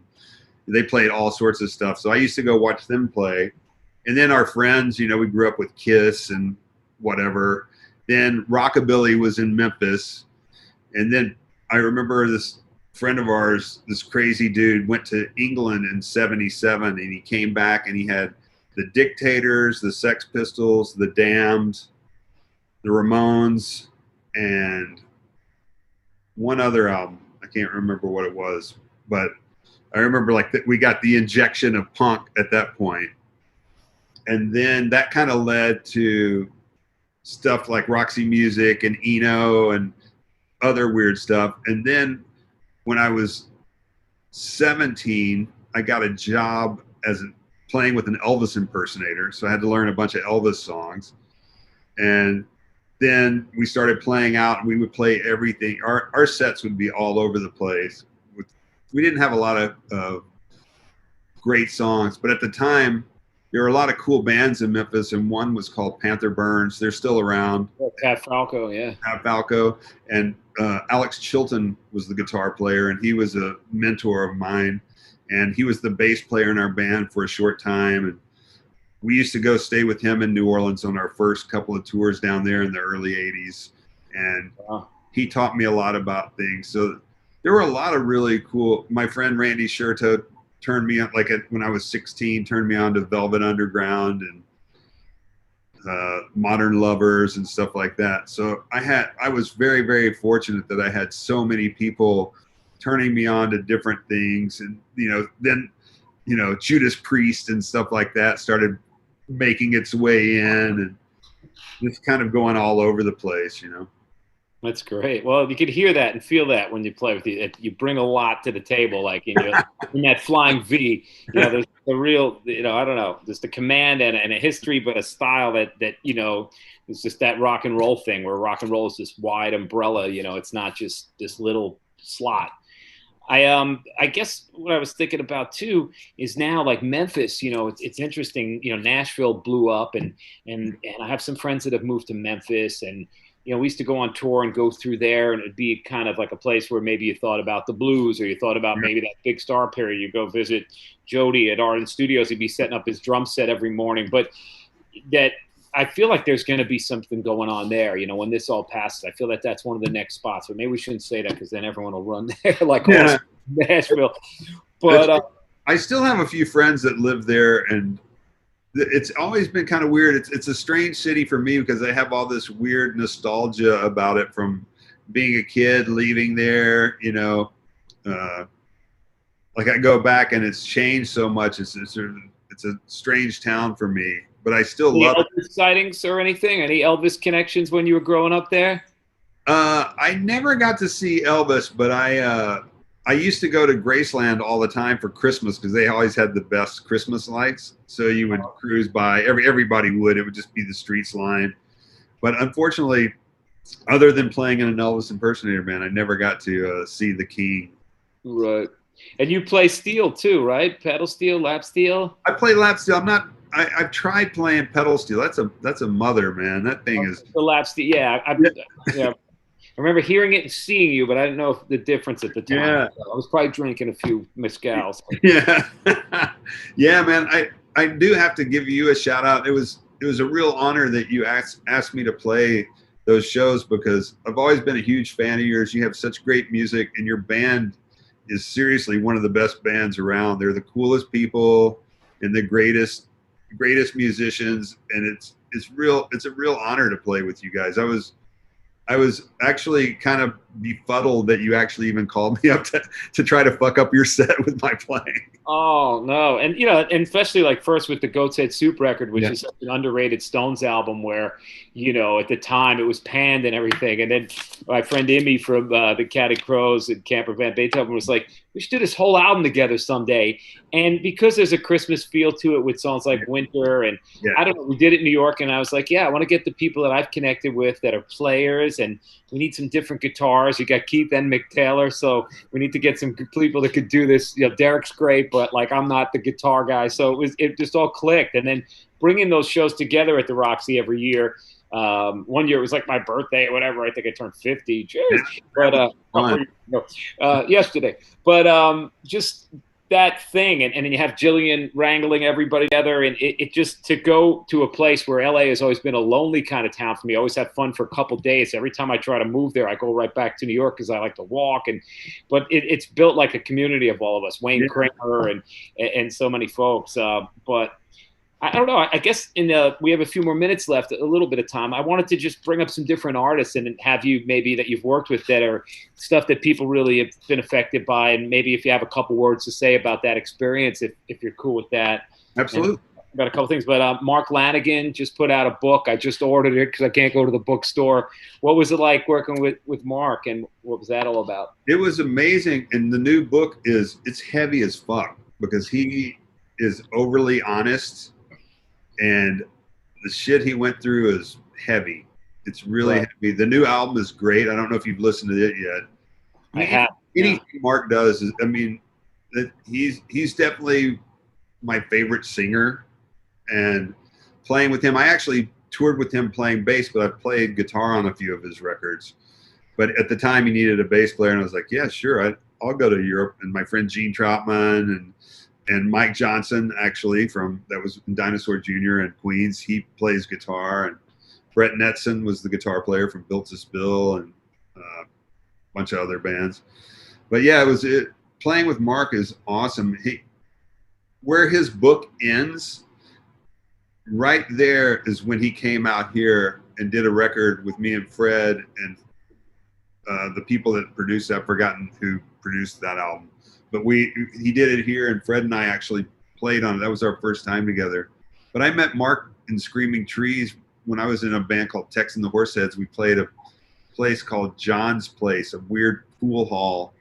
they played all sorts of stuff. So I used to go watch them play. And then our friends, we grew up with Kiss and whatever. Then rockabilly was in Memphis. And then I remember this friend of ours, this crazy dude, went to England in '77, and he came back and he had the Dictators, the Sex Pistols, the Damned, the Ramones, and one other album. I can't remember what it was, but I remember we got the injection of punk at that point. And then that kind of led to stuff like Roxy Music and Eno and other weird stuff. And then when I was 17, I got a job playing with an Elvis impersonator. So I had to learn a bunch of Elvis songs. And then we started playing out, and we would play everything. Our sets would be all over the place. We didn't have a lot of great songs, but at the time, there were a lot of cool bands in Memphis, and one was called Panther Burns. They're still around. Pat Falco, yeah. Pat Falco. And Alex Chilton was the guitar player, and he was a mentor of mine. And he was the bass player in our band for a short time. And we used to go stay with him in New Orleans on our first couple of tours down there in the early 80s. And he taught me a lot about things. So there were a lot of really cool. My friend Randy Sherto turned me on, when I was 16, turned me on to Velvet Underground and Modern Lovers and stuff like that. So I was very, very fortunate that I had so many people turning me on to different things. And, then, Judas Priest and stuff like that started making its way in, and just kind of going all over the place, That's great. Well, you could hear that and feel that when you play with you. You bring a lot to the table, like in that flying V. There's the real, I don't know, just the command and a history, but a style that it's just that rock and roll thing, where rock and roll is this wide umbrella. It's not just this little slot. I guess what I was thinking about too is now, like Memphis, it's interesting. Nashville blew up, and I have some friends that have moved to Memphis, and we used to go on tour and go through there, and it'd be kind of like a place where maybe you thought about the blues, or you thought about maybe that Big Star period. You go visit Jody at Arden Studios. He'd be setting up his drum set every morning. But that I feel like there's going to be something going on there. When this all passes, I feel like that's one of the next spots. But maybe we shouldn't say that, because then everyone will run there, like Nashville. But I still have a few friends that live there, and it's always been kind of weird. It's a strange city for me because I have all this weird nostalgia about it from being a kid, leaving there. Like I go back and it's changed so much. It's a strange town for me, but I still Any love it. Elvis sightings or anything? Any Elvis connections when you were growing up there? I never got to see Elvis, but I used to go to Graceland all the time for Christmas because they always had the best Christmas lights. So you would cruise by. Everybody would. It would just be the streets lined. But unfortunately, other than playing in an Elvis impersonator band, I never got to see the King. Right. And you play steel too, right? Pedal steel, lap steel. I play lap steel. I've tried playing pedal steel. That's a mother, man. That thing is the lap steel. Yeah, yeah. I remember hearing it and seeing you, but I didn't know the difference at the time. Yeah. So I was probably drinking a few mezcals. Yeah. Yeah, man. I do have to give you a shout out. It was a real honor that you asked me to play those shows because I've always been a huge fan of yours. You have such great music, and your band is seriously one of the best bands around. They're the coolest people and the greatest musicians, and it's a real honor to play with you guys. I was actually kind of befuddled that you actually even called me up to try to fuck up your set with my playing. Oh no, and and especially like first with the Goat's Head Soup record, which Yeah. is such an underrated Stones album, where at the time it was panned and everything. And then my friend Immy from the Catty Crows and Camper Van Beethoven was like, "We should do this whole album together someday." And because there's a Christmas feel to it with songs like Winter, and Yeah. I don't know, we did it in New York, and I was like, "Yeah, I want to get the people that I've connected with that are players, and we need some different guitars. You got Keith and Mick Taylor, so we need to get some people that could do this. Derek's great, but like I'm not the guitar guy." So it just all clicked. And then bringing those shows together at the Roxy every year. One year it was like my birthday or whatever. I think I turned 50. Cheers. But yesterday. But just that thing, and then you have Jillian wrangling everybody together, and it just to go to a place where LA has always been a lonely kind of town for me. I always have fun for a couple days. Every time I try to move there, I go right back to New York because I like to walk. But it's built like a community of all of us, Wayne Kramer and so many folks. But I don't know. I guess we have a few more minutes left, a little bit of time. I wanted to just bring up some different artists and have you maybe that you've worked with that are stuff that people really have been affected by. And maybe if you have a couple words to say about that experience, if you're cool with that. Absolutely. I've got a couple things, but Mark Lanigan just put out a book. I just ordered it because I can't go to the bookstore. What was it like working with Mark, and what was that all about? It was amazing. And the new book it's heavy as fuck because he is overly honest. And the shit he went through is heavy. It's really heavy. The new album is great. I don't know if you've listened to it yet. I have. Anything Mark does is, he's definitely my favorite singer. And playing with him, I actually toured with him playing bass, but I've played guitar on a few of his records. But at the time, he needed a bass player, and I was like, yeah, sure, I'll go to Europe. And my friend Gene Troutman and Mike Johnson, actually, that was in Dinosaur Jr. and Queens, he plays guitar. And Brett Netson was the guitar player from Built to Spill and a bunch of other bands. But yeah, playing with Mark is awesome. Where his book ends, right there is when he came out here and did a record with me and Fred and the people that produced that. I've forgotten who produced that album. But he did it here, and Fred and I actually played on it. That was our first time together. But I met Mark in Screaming Trees when I was in a band called Tex and the Horseheads. We played a place called John's Place, a weird pool hall.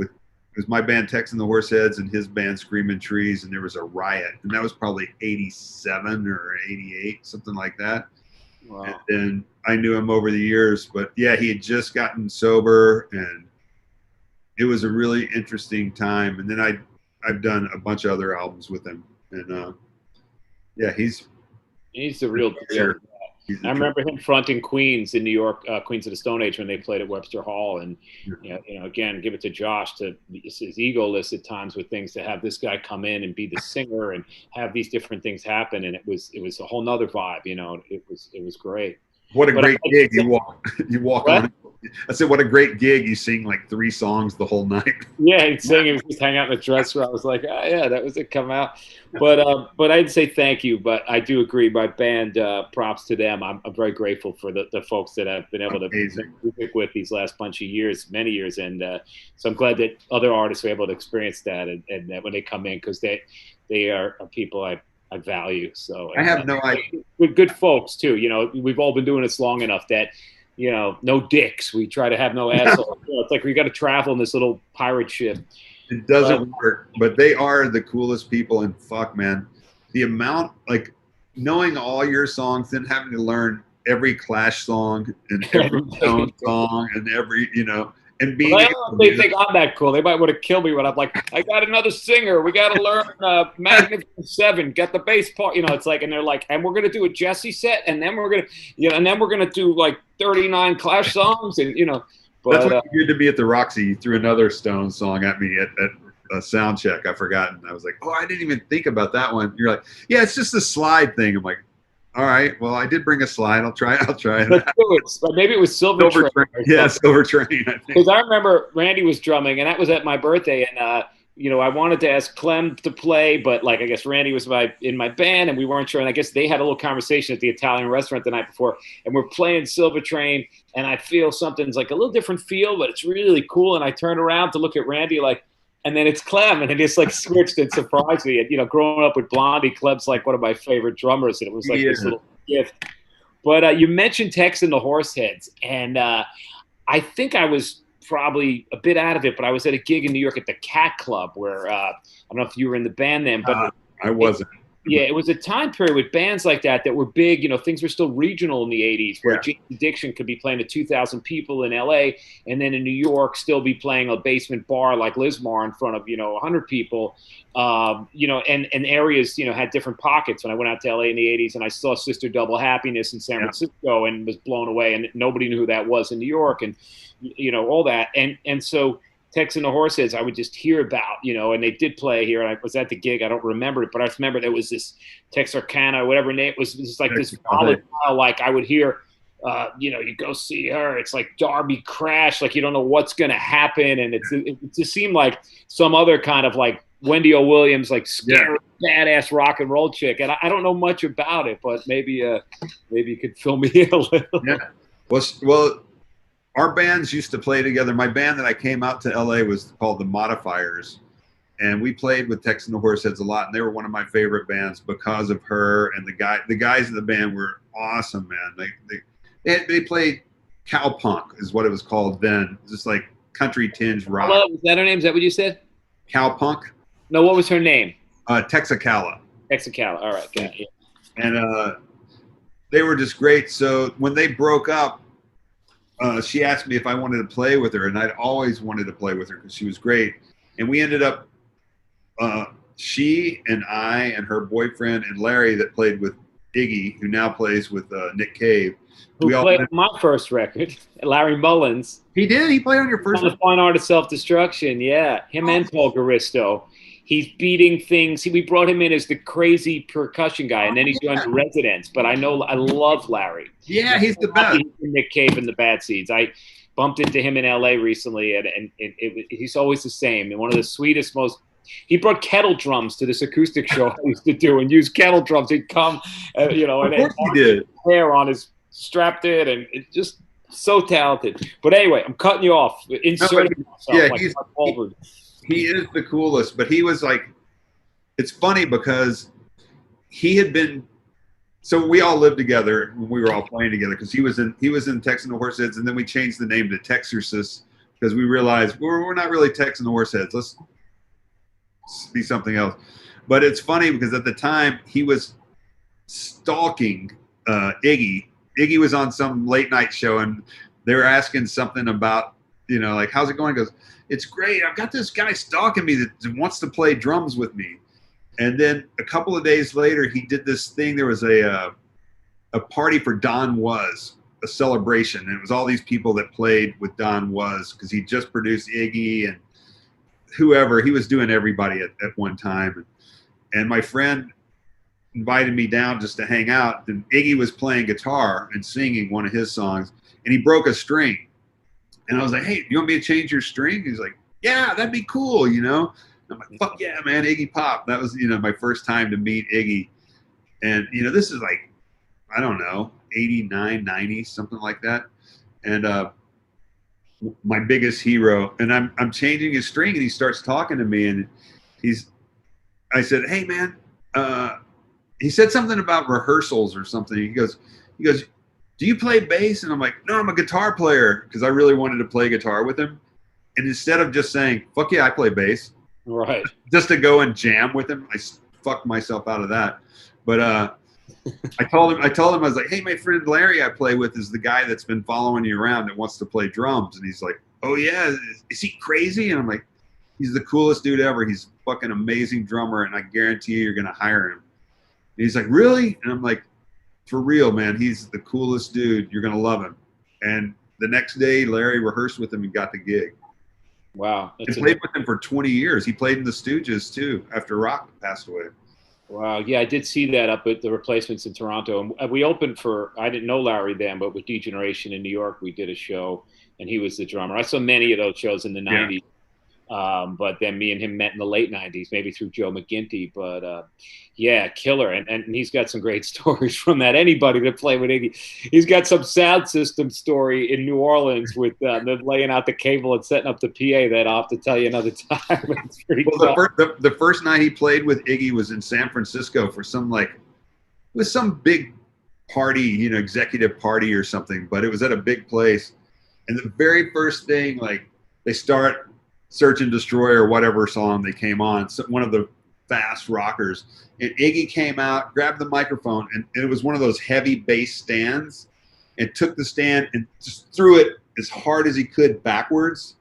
It was my band Tex and the Horseheads and his band Screaming Trees, and there was a riot. And that was probably 87 or 88, something like that. Wow. And I knew him over the years. But yeah, he had just gotten sober, and it was a really interesting time. And then I've done a bunch of other albums with him, and yeah, he's the real deal. I remember him fronting Queens in New York, Queens of the Stoneage, when they played at Webster Hall. And again, give it to Josh his egoless at times with things, to have this guy come in and be the singer and have these different things happen, and it was a whole nother vibe. It was great. What a great gig you walk on. I said, what a great gig. You sing like 3 songs the whole night. Yeah, he'd sing. He was just hang out in the dressing room. I was like, oh, yeah, that was it. Come out. But I'd say thank you. But I do agree. My band, props to them. I'm very grateful for the folks that I've been able to music with these last bunch of years, many years, and so I'm glad that other artists are able to experience that, and that when they come in, because they are people I value. So I have no idea. We're good folks too. We've all been doing this long enough that. No dicks. We try to have no assholes. It's like we got to travel in this little pirate ship. It doesn't work, but they are the coolest people. And fuck, man, the amount, like, knowing all your songs, then having to learn every Clash song and every Stone song and every, and being. Well, I don't know if they think I'm that cool. They might want to kill me when I'm like, I got another singer. We got to learn Magnificent Seven. Get the bass part. It's like, and they're like, and we're gonna do a Jesse set, and then we're gonna, and then we're gonna do like 39 Clash songs, and But, that's what you did to me at the Roxy. You threw another Stone song at me at a sound check. I forgot, and I was like, oh, I didn't even think about that one. You're like, yeah, it's just a slide thing. I'm like, all right, well, I did bring a slide. I'll try it. Maybe it was Silver Train. Yeah, Silver Train, I think. Because I remember Randy was drumming, and that was at my birthday, and I wanted to ask Clem to play, but I guess Randy was in my band, and we weren't sure. And I guess they had a little conversation at the Italian restaurant the night before, and we're playing Silver Train, and I feel something's like a little different feel, but it's really cool. And I turn around to look at Randy, and then it's Clem, and it just switched and surprised me. And growing up with Blondie, Clem's like one of my favorite drummers, and it was this little gift. But you mentioned Tex and the Horseheads, and I think I was probably a bit out of it, but I was at a gig in New York at the Cat Club where I don't know if you were in the band then, but I wasn't. It was a time period with bands like that were big. Things were still regional in the 80s, where James Addiction could be playing to 2,000 people in LA, and then in New York still be playing a basement bar like Lismar in front of 100 people. And areas had different pockets. When I went out to LA in the 80s, and I saw Sister Double Happiness in San Francisco, and was blown away, and nobody knew who that was in New York, and all that, and so. Tex and the Horseheads, I would just hear about, and they did play here. And I was at the gig. I don't remember it, but I remember there was this Texarkana, whatever name it was just like this volatile. I would hear, you go see her. It's like Darby Crash. You don't know what's going to happen. And it just seemed like some other kind of Wendy O. Williams, scary, badass rock and roll chick. And I don't know much about it, but maybe you could fill me in a little. Yeah. Well, our bands used to play together. My band that I came out to LA was called the Modifiers, and we played with Tex and the Horseheads a lot. And they were one of my favorite bands because of her, and the guys in the band were awesome, man. They played cowpunk is what it was called then, just like country tinged rock. Hello, was that her name? Is that what you said? Cowpunk. No, what was her name? Texacala. Texacala. All right, got it. And they were just great. So when they broke up. She asked me if I wanted to play with her, and I'd always wanted to play with her because she was great. And we ended up, she and I and her boyfriend and Larry that played with Iggy, who now plays with Nick Cave. Who played on my first record, Larry Mullins. He did? He played on your first record? On the Fine Art of Self-Destruction, yeah. Him and Paul Garisto. He's beating things. We brought him in as the crazy percussion guy, and then he's joined the Residents. But I love Larry. Yeah, he's the best. Nick Cave and the Bad Seeds. I bumped into him in LA recently, and he's always the same. And one of the sweetest, he brought kettle drums to this acoustic show I used to do, and use kettle drums. He'd come, and of course he did. Hair on his strapped in, and it just so talented. But anyway, I'm cutting you off. Inserting myself he is the coolest, but he was it's funny because he had been, so we all lived together when we were all playing together because he was in Tex and the Horseheads, and then we changed the name to Texarsis because we realized we're not really Tex and the Horseheads. Let's be something else. But it's funny because at the time he was stalking Iggy. Iggy was on some late night show, and they were asking something about, how's it going? He goes, it's great. I've got this guy stalking me that wants to play drums with me. And then a couple of days later, he did this thing. There was a party for Don Was, a celebration. And it was all these people that played with Don Was because he just produced Iggy and whoever. He was doing everybody at one time. And my friend invited me down just to hang out. And Iggy was playing guitar and singing one of his songs. And he broke a string. And I was like, hey, you want me to change your string? He's like, yeah, that'd be cool, you know? I'm like, fuck yeah, man, Iggy Pop. That was, you know, my first time to meet Iggy. And, you know, this is like, I don't know, 89, 90, something like that. And my biggest hero. And I'm changing his string, and he starts talking to me. And I said, hey, man, he said something about rehearsals or something. He goes, do you play bass? And I'm like, no, I'm a guitar player, because I really wanted to play guitar with him. And instead of just saying, fuck yeah, I play bass, Right. just to go and jam with him, I fucked myself out of that. But I told him, I was like, hey, my friend Larry I play with is the guy that's been following you around that wants to play drums. And he's like, oh yeah, is he crazy? And I'm like, he's the coolest dude ever. He's a fucking amazing drummer, and I guarantee you're gonna hire him. And he's like, really? And I'm like, for real, man, he's the coolest dude. You're gonna love him. And the next day, Larry rehearsed with him and got the gig. Wow. And played with him for 20 years. He played in the Stooges too after Rock passed away. Wow. Yeah, I did see that up at the Replacements in Toronto. And we opened for, I didn't know Larry then, but with Degeneration in New York, we did a show, and he was the drummer. I saw many of those shows in the 90s. But then me and him met in the late 90s, maybe through Joe McGinty. But yeah, killer. And he's got some great stories from that. Anybody that played with Iggy. He's got some sound system story in New Orleans with them laying out the cable and setting up the PA that I'll have to tell you another time. It's pretty well, the first night he played with Iggy was in San Francisco for some big party, you know, executive party or something. But it was at a big place. And the very first thing, like, they start Search and Destroy or whatever song they came on, so one of the fast rockers, and Iggy came out, grabbed the microphone, and it was one of those heavy bass stands, and took the stand and just threw it as hard as he could backwards,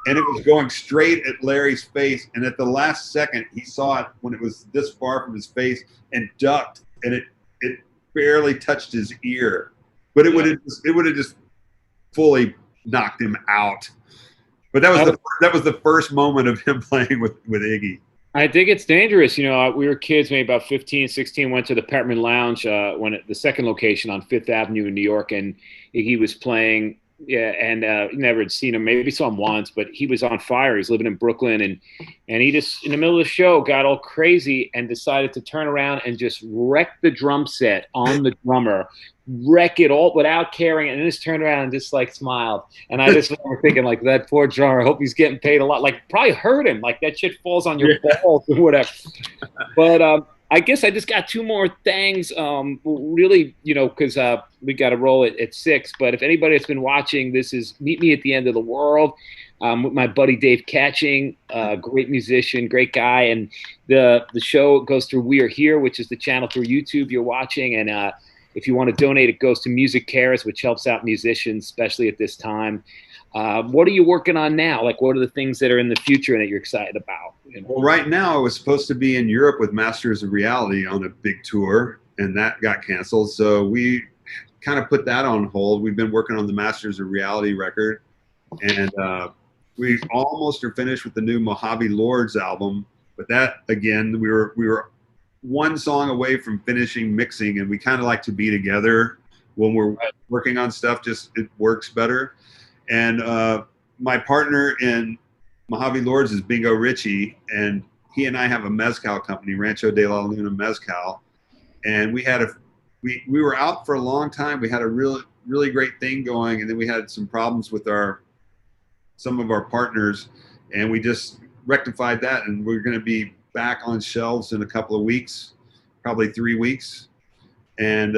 and it was going straight at Larry's face. And at the last second, he saw it when it was this far from his face and ducked, and it barely touched his ear, but it would have just fully knocked him out. But that was the first moment of him playing with Iggy. I think it's dangerous. You know, we were kids, maybe about 15, 16, went to the Peppermint Lounge the second location on Fifth Avenue in New York, and Iggy was playing. Yeah, and never had seen him. Maybe saw him once, but he was on fire. He was living in Brooklyn, and he just, in the middle of the show, got all crazy and decided to turn around and just wreck the drum set on the drummer, wreck it all without caring, and then just turned around and just like smiled. And I just remember thinking, like, that poor drummer, I hope he's getting paid a lot. Like, probably hurt him. Like, that shit falls on your balls or whatever. But I guess I just got two more things, really, you know, because we got to roll it at 6. But if anybody that's been watching, this is Meet Me at the End of the World with my buddy Dave Catching, great musician, great guy. And the show goes through We Are Here, which is the channel through YouTube you're watching. And if you want to donate, it goes to Music Cares, which helps out musicians, especially at this time. What are you working on now? Like, what are the things that are in the future that you're excited about? You know? Well, right now I was supposed to be in Europe with Masters of Reality on a big tour, and that got canceled. So we kind of put that on hold. We've been working on the Masters of Reality record, and we almost are finished with the new Mojave Lords album. But that, again, we were one song away from finishing mixing, and we kind of like to be together when we're working on stuff. Just it works better. And my partner in Mojave Lords is Bingo Ritchie, and he and I have a mezcal company, Rancho de la Luna Mezcal. And we were out for a long time. We had a really great thing going, and then we had some problems with some of our partners, and we just rectified that, and we're going to be back on shelves in a couple of weeks, probably 3 weeks. And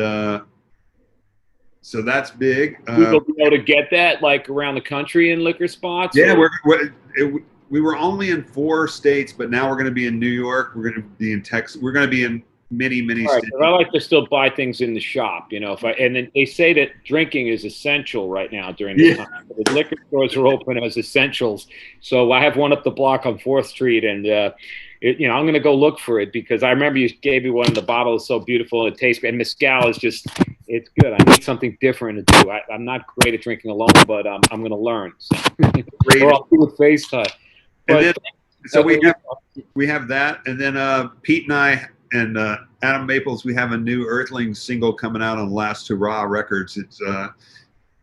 so that's big. People be able to get that, like, around the country in liquor spots? Yeah, we were only in 4 states, but now we're going to be in New York. We're going to be in Texas. We're going to be in many states. I like to still buy things in the shop, you know. And then they say that drinking is essential right now during this time. The liquor stores are open as essentials. So I have one up the block on 4th Street, and you know, I'm going to go look for it, because I remember you gave me one, and the bottle is so beautiful and it tastes great. And mezcal is just, it's good. I need something different to do. I'm not great at drinking alone, but I'm going to learn. So. Or I'll do it FaceTime. But, so we have that, and then Pete and I and Adam Maples, we have a new Earthling single coming out on Last Hurrah Records. It's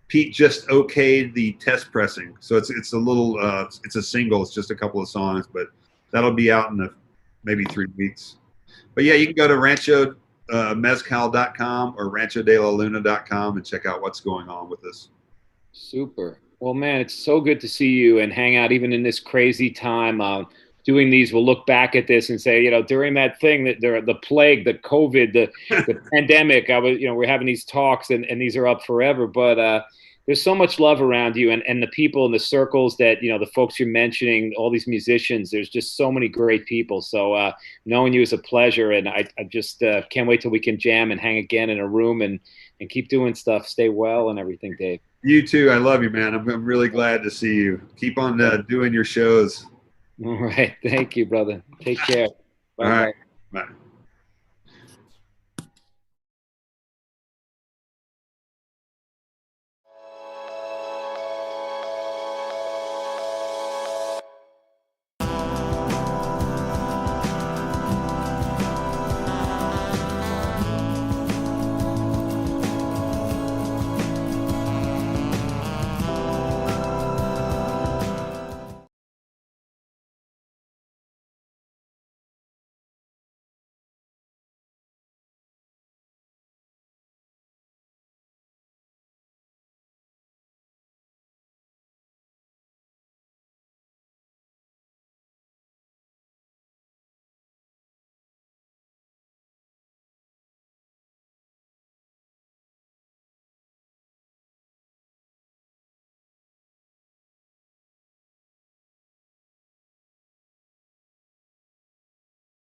Pete just okayed the test pressing, so it's a little it's a single. It's just a couple of songs, but that'll be out in maybe 3 weeks. But yeah, you can go to rancho mezcal.com or ranchodelaluna.com and check out what's going on with this. Super. Well, man, it's so good to see you and hang out even in this crazy time. Doing these, we'll look back at this and say, during that thing, that the plague, the COVID, the pandemic, we're having these talks and these are up forever. But there's so much love around you and the people in the circles that, the folks you're mentioning, all these musicians, there's just so many great people. So knowing you is a pleasure. And I just can't wait till we can jam and hang again in a room and keep doing stuff. Stay well and everything, Dave. You too. I love you, man. I'm really glad to see you. Keep on doing your shows. All right. Thank you, brother. Take care. Bye. All right. Bye.